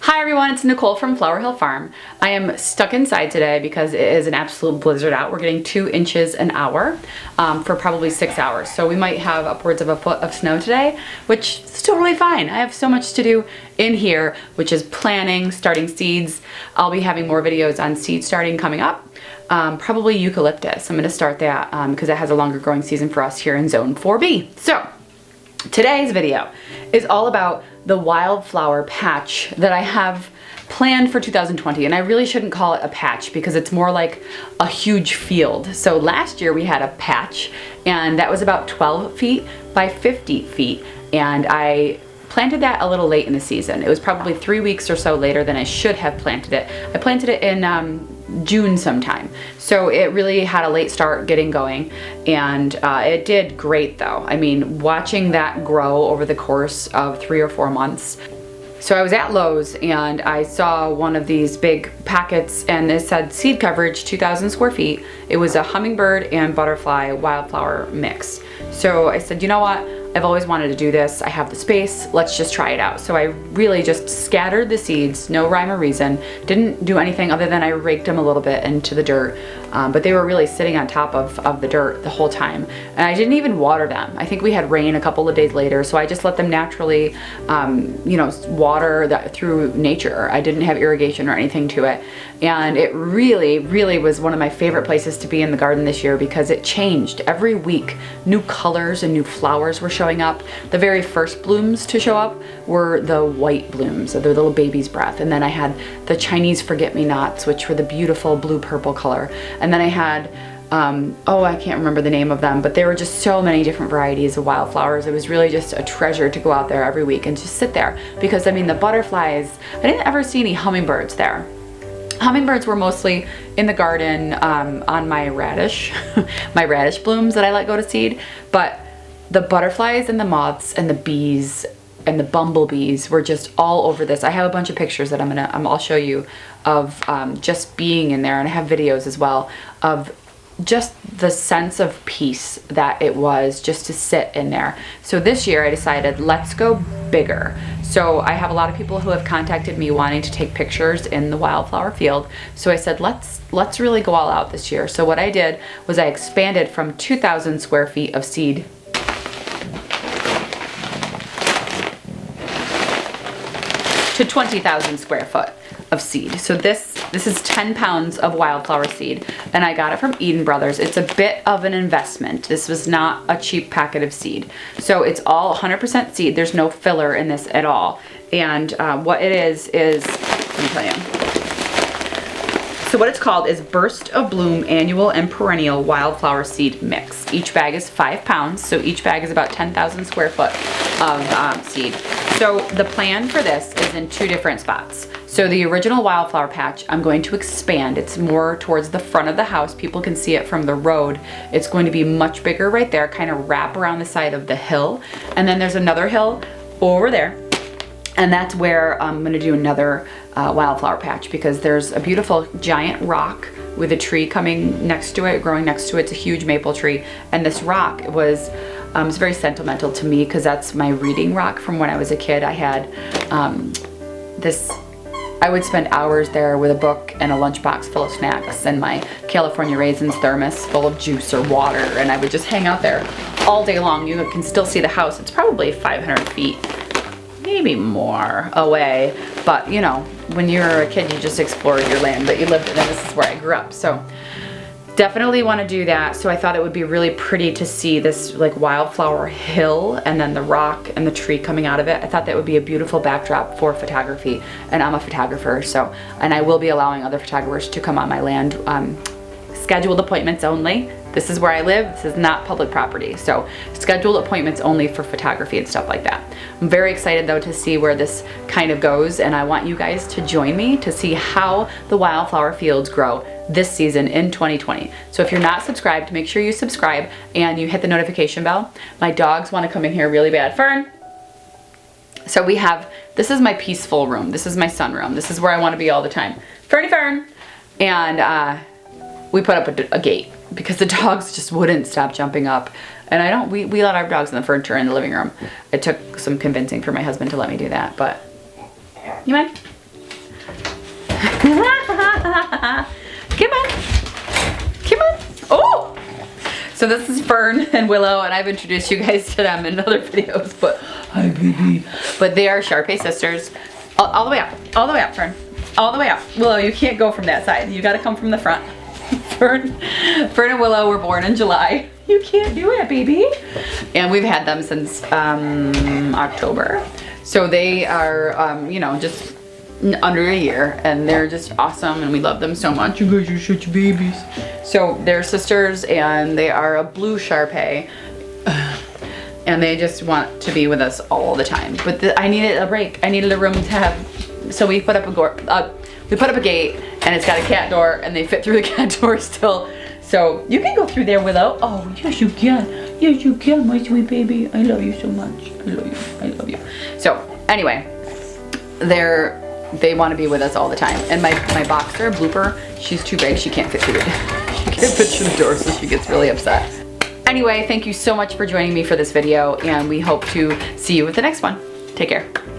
Hi everyone, it's Nicole from Flower Hill Farm. I am stuck inside today because it is an absolute blizzard out. We're getting 2 inches an hour for probably 6 hours. So we might have upwards of a foot of snow today, which is totally fine. I have so much to do in here, which is planting, starting seeds. I'll be having more videos on seed starting coming up. Probably eucalyptus. I'm gonna start that because it has a longer growing season for us here in Zone 4B. So today's video is all about the wildflower patch that I have planned for 2020, and I really shouldn't call it a patch because it's more like a huge field. So last year we had a patch and that was about 12 feet by 50 feet, and I planted that a little late in the season. It was probably 3 weeks or so later than I should have planted it. I planted it in June sometime. So it really had a late start getting going, and it did great though. I mean, watching that grow over the course of 3 or 4 months. So I was at Lowe's and I saw one of these big packets and it said seed coverage 2,000 square feet. It was a hummingbird and butterfly wildflower mix. So I said, you know what? I've always wanted to do this. I have the space, let's just try it out. So I really just scattered the seeds, no rhyme or reason. Didn't do anything other than I raked them a little bit into the dirt, but they were really sitting on top of the dirt the whole time. And I didn't even water them. I think we had rain a couple of days later, so I just let them naturally, you know, water that through nature. I didn't have irrigation or anything to it. And it really, really was one of my favorite places to be in the garden this year because it changed every week. New colors and new flowers were showing up. The very first blooms to show up were the white blooms, the little baby's breath. And then I had the Chinese forget-me-nots, which were the beautiful blue-purple color. And then I had, oh, I can't remember the name of them, but there were just so many different varieties of wildflowers. It was really just a treasure to go out there every week and just sit there. Because I mean, the butterflies, I didn't ever see any hummingbirds there. Hummingbirds were mostly in the garden on my radish, my radish blooms that I let go to seed. But the butterflies and the moths and the bees and the bumblebees were just all over this. I have a bunch of pictures that I'll show you of just being in there, and I have videos as well of just the sense of peace that it was just to sit in there. So this year I decided, let's go bigger. So I have a lot of people who have contacted me wanting to take pictures in the wildflower field. So I said, let's really go all out this year. So what I did was I expanded from 2,000 square feet of seed to 20,000 square foot of seed. So this is 10 pounds of wildflower seed, and I got it from Eden Brothers. It's a bit of an investment. This was not a cheap packet of seed. So it's all 100% seed. There's no filler in this at all. And what it is, let me tell you. So what it's called is Burst of Bloom Annual and Perennial Wildflower Seed Mix. Each bag is 5 pounds, so each bag is about 10,000 square foot of seed. So the plan for this is in 2 different spots. So the original wildflower patch, I'm going to expand. It's more towards the front of the house. People can see it from the road. It's going to be much bigger right there, kind of wrap around the side of the hill. And then there's another hill over there. And that's where I'm gonna do another wildflower patch because there's a beautiful giant rock with a tree coming next to it, growing next to it. It's a huge maple tree. And this rock was it's very sentimental to me because that's my reading rock from when I was a kid. I had I would spend hours there with a book and a lunchbox full of snacks and my California Raisins thermos full of juice or water, and I would just hang out there all day long. You can still see the house. It's probably 500 feet, maybe more away, but you know, when you're a kid you just explore your land that you lived in, and this is where I grew up. So definitely want to do that. So I thought it would be really pretty to see this like wildflower hill and then the rock and the tree coming out of it. I thought that would be a beautiful backdrop for photography, and I'm a photographer, so, and I will be allowing other photographers to come on my land, scheduled appointments only. This is where I live. This is not public property, so scheduled appointments only for photography and stuff like that. I'm very excited though to see where this kind of goes, and I want you guys to join me to see how the wildflower fields grow this season in 2020. So if you're not subscribed, make sure you subscribe and you hit the notification bell. My dogs want to come in here really bad. Fern! So we have, this is my peaceful room. This is my sunroom. This is where I want to be all the time. Fernie Fern! And we put up a gate because the dogs just wouldn't stop jumping up. And we let our dogs in the furniture in the living room. It took some convincing for my husband to let me do that, but you mind? Come on. Come on. Oh! So this is Fern and Willow, and I've introduced you guys to them in other videos, but hi baby. But they are Shar-Pei sisters. All the way up. All the way up, Fern. All the way up. Willow, you can't go from that side. You gotta come from the front. Fern and Willow were born in July. You can't do it, baby. And we've had them since October. So they are, you know, just under a year, and they're just awesome, and we love them so much. You guys are such babies. So they're sisters, and they are a blue Shar-Pei, and they just want to be with us all the time. But I needed a break. I needed a room to have, so we put up a gate, and it's got a cat door, and they fit through the cat door still. So you can go through there, Willow. Oh, yes you can. Yes you can, my sweet baby. I love you so much. I love you. I love you. So anyway, they want to be with us all the time. And my boxer, Blooper, she's too big. She can't fit through it. She can't fit through the door, so she gets really upset. Anyway, thank you so much for joining me for this video, and we hope to see you with the next one. Take care.